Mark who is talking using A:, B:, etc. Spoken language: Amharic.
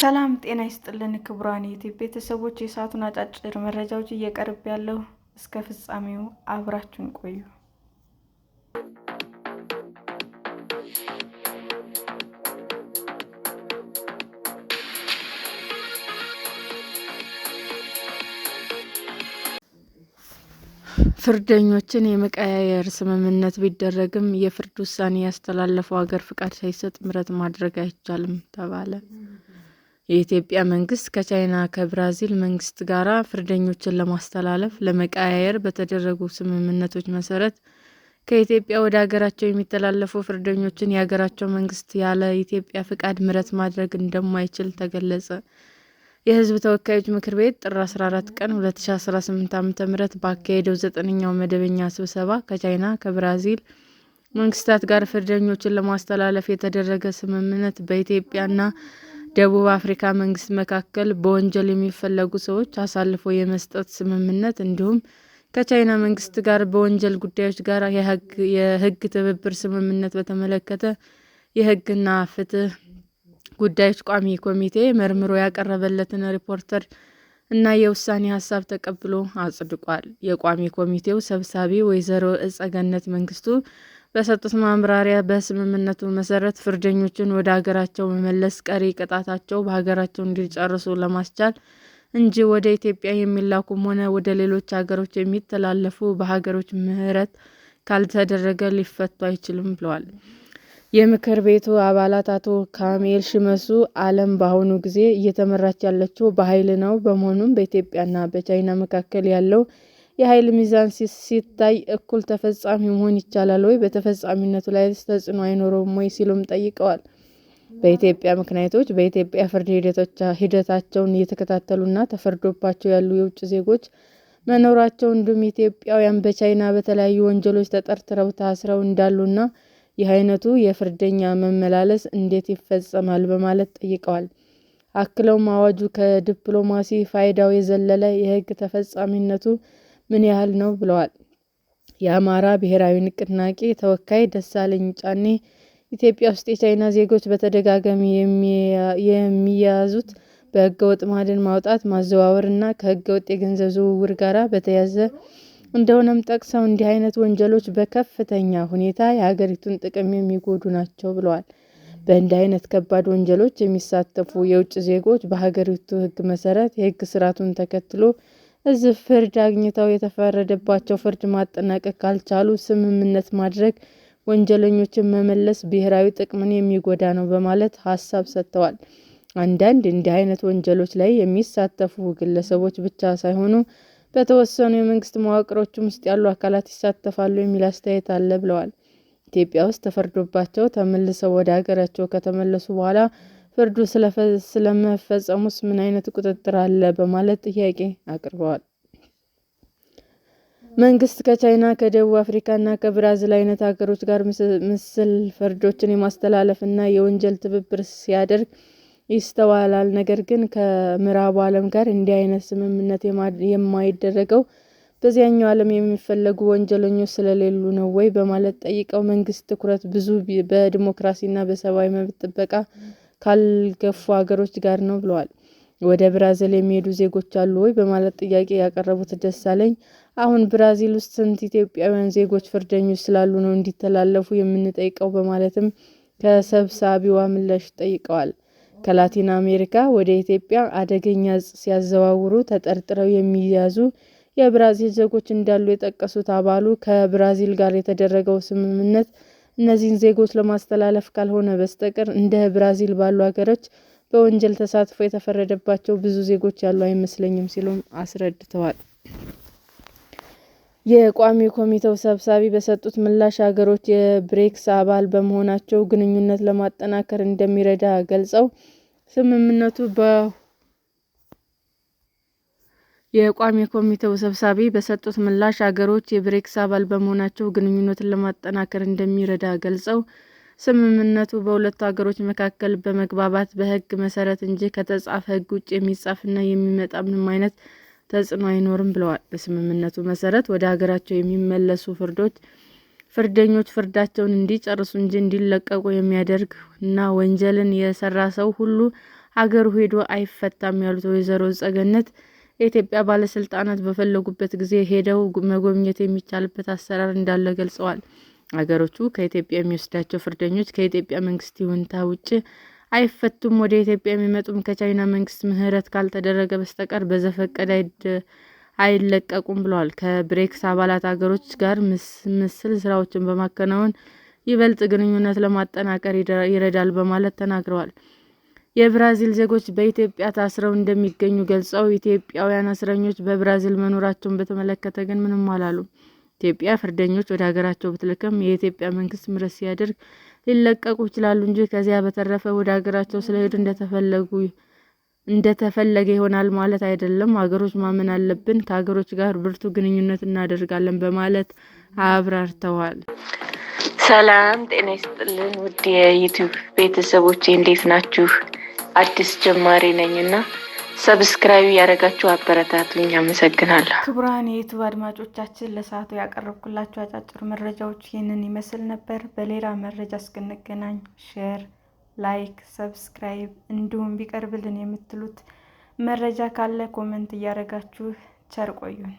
A: ሰላም ጤና ይስጥልን ክቡራን የዩቲዩብ ቤተሰቦች፣ የሰዓቱን አጫጭር መረጃዎች እየቀርብ ያለው እስከ ፍጻሜው አብራችሁን ቆዩ። ፍርደኞችን የመቀያየር ስምምነት ቢደረግም የፍርድ ውሳኔ ያስተላለፈው ሀገር ፍቃድ ሳይሰጥ ምህረት ማድረግ አይቻልም ተባለ። የኢትዮጵያ መንግስት ከቻይና ከብራዚል መንግስት ጋር ፍርደኞችን ለመቀያየር በተደረጉ ስምምነቶች መሰረት ከኢትዮጵያ ወደ ሀገራቸው የሚተላለፉ ፍርደኞችን የሀገራቸው መንግስት ያለ ኢትዮጵያ ፍቃድ ምህረት ማድረግ እንደማይችል ተገለጸ። የሕዝብ ተወካዮች ምክር ቤት ጥር 14 ቀን 2018 ዓ.ም ባካሄደው 9ኛው መደበኛ ስብሰባ ከቻይና ከብራዚል መንግስታት ጋር ፍርደኞችን ለማስተላለፍ የተደረገ ስምምነት በኢትዮጵያና ደቡብ አፍሪካ መንግስት መካከል በወንጀል የሚፈለጉ ሰዎች አሳልፎ የመስጠት ስምምነት እንዲሁም ከቻይና መንግስት ጋር በወንጀል ጉዳዮች ጋር የህግ ትብብር ስምምነት በተመለከተ የህግና ፍትህ ጉዳዮች ቋሚ ኮሚቴ መርምሮ ያቀረበለትን ሪፖርት እና የውሳኔ ሀሳብ ተቀብሎ አጽድቋል። የቋሚ ኮሚቴው ሰብሳቢ ወይዘሮ እጸገነት መንግስቱ በሰጡት ማብራሪያ በስምምነቱ መሰረት ፍርደኞችን ወደ ሀገራቸው መመለስ ቀሪ ቅጣታቸው በሀገራቸው እንዲጨርሱ ለማስቻል እንጂ ወደ ኢትዮጵያ የሚላኩም ሆነ ወደ ሌሎች ሀገሮች የሚተላለፉ በሀገሮች ምህረት ካልተደረገ ሊፈቱ አይችልም ብለዋል። የምክር ቤቱ አባላት አቶ ካሜል ሽመሱ ዓለም በአሁኑ ጊዜ እየተመራች ያለችው በኃይል ነው። በመሆኑም በኢትዮጵያና በቻይና መካከል ያለው የኃይል ሚዛን ሲታይ እኩል ተፈጻሚ መሆን ይቻላል ወይ? በተፈጻሚነቱ ላይ ተጽዕኖ አይኖረውም ወይ? ሲሉም ጠይቀዋል። በኢትዮጵያ ምክንያቶች በኢትዮጵያ ፍርድ ሂደታቸውን እየተከታተሉና ተፈርዶባቸው ያሉ የውጭ ዜጎች መኖራቸው እንዲሁም ኢትዮጵያውያን በቻይና በተለያዩ ወንጀሎች ተጠርጥረው ታስረው እንዳሉና ይህ አይነቱ የፍርደኛ መመላለስ እንዴት ይፈጸማል በማለት ጠይቀዋል። አክለውም አዋጁ ከዲፕሎማሲ ፋይዳው የዘለለ የህግ ተፈጻሚነቱ ምን ያህል ነው ብለዋል። የአማራ ብሔራዊ ንቅናቄ ተወካይ ደሳለኝ ጫኔ ኢትዮጵያ ውስጥ የቻይና ዜጎች በተደጋጋሚ የሚያዙት በህገወጥ ማዕድን ማውጣት፣ ማዘዋወር እና ከህገወጥ የገንዘብ ዝውውር ጋር በተያያዘ እንደሆነም ጠቅሰው እንዲህ አይነት ወንጀሎች በከፍተኛ ሁኔታ የሀገሪቱን ጥቅም የሚጎዱ ናቸው ብለዋል። በእንዲህ አይነት ከባድ ወንጀሎች የሚሳተፉ የውጭ ዜጎች በሀገሪቱ ህግ መሰረት የህግ ስርዓቱን ተከትሎ እዚህ ፍርድ አግኝተው የተፈረደባቸው ፍርድ ማጠናቀቅ ካልቻሉ ስምምነት ማድረግ ወንጀለኞችን መመለስ ብሔራዊ ጥቅምን የሚጎዳ ነው በማለት ሀሳብ ሰጥተዋል። አንዳንድ እንዲህ አይነት ወንጀሎች ላይ የሚሳተፉ ግለሰቦች ብቻ ሳይሆኑ በተወሰኑ የመንግስት መዋቅሮችም ውስጥ ያሉ አካላት ይሳተፋሉ የሚል አስተያየት አለ ብለዋል። ኢትዮጵያ ውስጥ ተፈርዶባቸው ተመልሰው ወደ ሀገራቸው ከተመለሱ በኋላ ፍርዱ ስለመፈጸሙስ ምን አይነት ቁጥጥር አለ በማለት ጥያቄ አቅርበዋል። መንግስት ከቻይና ከደቡብ አፍሪካ እና ከብራዚል አይነት ሀገሮች ጋር ምስል ፍርዶችን የማስተላለፍ እና የወንጀል ትብብር ሲያደርግ ይስተዋላል። ነገር ግን ከምዕራቡ ዓለም ጋር እንዲህ አይነት ስምምነት የማይደረገው በዚያኛው ዓለም የሚፈለጉ ወንጀለኞች ስለሌሉ ነው ወይ በማለት ጠይቀው መንግስት ትኩረት ብዙ በዲሞክራሲና በሰብአዊ መብት ጥበቃ ካልገፉ ሀገሮች ጋር ነው ብለዋል። ወደ ብራዚል የሚሄዱ ዜጎች አሉ ወይ በማለት ጥያቄ ያቀረቡት ደሳለኝ አሁን ብራዚል ውስጥ ስንት ኢትዮጵያውያን ዜጎች ፍርደኞች ስላሉ ነው እንዲተላለፉ የምንጠይቀው በማለትም ከሰብሳቢዋ ምላሽ ጠይቀዋል። ከላቲን አሜሪካ ወደ ኢትዮጵያ አደገኛ እጽ ሲያዘዋውሩ ተጠርጥረው የሚያዙ የብራዚል ዜጎች እንዳሉ የጠቀሱት አባሉ ከብራዚል ጋር የተደረገው ስምምነት እነዚህን ዜጎች ለማስተላለፍ ካልሆነ በስተቀር እንደ ብራዚል ባሉ ሀገሮች በወንጀል ተሳትፎ የተፈረደባቸው ብዙ ዜጎች ያሉ አይመስለኝም ሲሉም አስረድተዋል። የቋሚ ኮሚቴው ሰብሳቢ በሰጡት ምላሽ ሀገሮች የብሪክስ አባል በመሆናቸው ግንኙነት ለማጠናከር እንደሚረዳ ገልጸው ስምምነቱ የቋሚ ኮሚቴው ሰብሳቢ በሰጡት ምላሽ ሀገሮች የብሪክስ አባል በመሆናቸው ግንኙነትን ለማጠናከር እንደሚረዳ ገልጸው ስምምነቱ በሁለቱ ሀገሮች መካከል በመግባባት በህግ መሰረት እንጂ ከተጻፈ ህግ ውጭ የሚጻፍና የሚመጣ ምንም አይነት ተጽዕኖ አይኖርም ብለዋል። በስምምነቱ መሰረት ወደ ሀገራቸው የሚመለሱ ፍርደኞች ፍርዳቸውን እንዲጨርሱ እንጂ እንዲለቀቁ የሚያደርግ እና ወንጀልን የሰራ ሰው ሁሉ ሀገሩ ሄዶ አይፈታም ያሉት ወይዘሮ ጸገነት የኢትዮጵያ ባለስልጣናት በፈለጉበት ጊዜ ሄደው መጎብኘት የሚቻልበት አሰራር እንዳለ ገልጸዋል። ሀገሮቹ ከኢትዮጵያ የሚወስዳቸው ፍርደኞች ከኢትዮጵያ መንግስት ይሁንታ ውጭ አይፈቱም። ወደ ኢትዮጵያ የሚመጡም ከቻይና መንግስት ምህረት ካልተደረገ በስተቀር በዘፈቀደ አይለቀቁም ብለዋል። ከብሪክስ አባላት ሀገሮች ጋር ምስል ስራዎችን በማከናወን ይበልጥ ግንኙነት ለማጠናከር ይረዳል በማለት ተናግረዋል። የብራዚል ዜጎች በኢትዮጵያ ታስረው እንደሚገኙ ገልጸው ኢትዮጵያውያን እስረኞች በብራዚል መኖራቸውን በተመለከተ ግን ምንም አላሉም። ኢትዮጵያ ፍርደኞች ወደ ሀገራቸው ብትልክም የኢትዮጵያ መንግስት ምህረት ሲያደርግ ሊለቀቁ ይችላሉ እንጂ ከዚያ በተረፈ ወደ ሀገራቸው ስለሄዱ እንደተፈለገ ይሆናል ማለት አይደለም። ሀገሮች ማመን አለብን። ከሀገሮች ጋር ብርቱ ግንኙነት እናደርጋለን በማለት አብራርተዋል። ሰላም ጤና ይስጥልን ውድ የዩቲዩብ ቤተሰቦቼ እንዴት ናችሁ? አዲስ ጀማሪ ነኝና ሰብስክራይብ ያደረጋችሁ አበረታቱኝ። አመሰግናለሁ። ክቡራን የዩቲዩብ አድማጮቻችን ለሰዓቱ ያቀረብኩላችሁ አጫጭር መረጃዎች ይህንን ይመስል ነበር። በሌላ መረጃ እስክንገናኝ ሼር፣ ላይክ፣ ሰብስክራይብ እንዲሁም ቢቀርብልን የምትሉት መረጃ ካለ ኮሜንት እያደረጋችሁ ቸር ቆዩን።